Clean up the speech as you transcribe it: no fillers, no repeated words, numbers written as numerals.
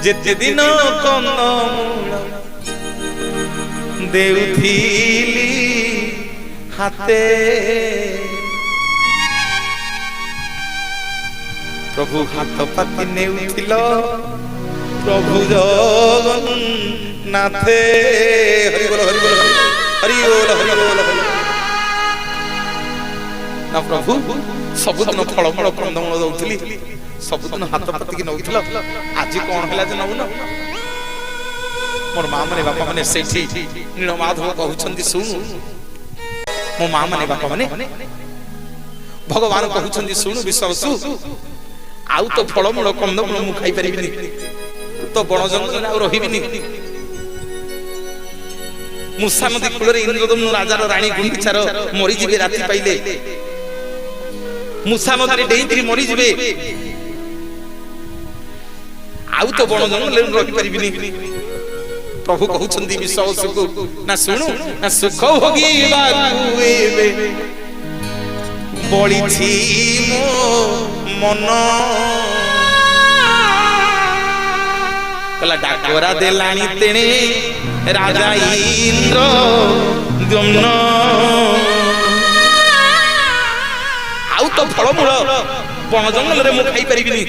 जेते दिन कंदमूल देउथिली हाथे प्रभु हाथ पाती नेउथिल प्रभु जगन्नाथे हरि बोल हरि बोल हरि बोल हरि बोल ना प्रभु सबुदिन फल फल कंदमूल दउथिली सबुदिन हाथ पाती नउथिल आज कोन हला जे नउन मोर मां माने बापा माने सेठी नीलमाधव कहउछंती सुनु मो मां माने बापा माने भगवान कहउछंती सुनु विश्वासु आउ तो फलमूल कंदमूल मु खाई परिबिनी तो बण जंगल आ रहिबिनी मुसा नदी कूलरे इंद्रदम्नु राजार रानी गुंडीचार मरि जिबे राति पाइले मुसा नदी डेइत्री मरि जिबे आउ तो बण जंगल रहि परिबिनी प्रभु कहउछंती विश्वासु ना सुनु ना सुख भोगीबा कुएबे बळी छी मो मन कला डाकोरा देलानी तेणे राजा इंद्र दम्न आउ तो फलमूल बण जंगल रे मु खाई परिबिनी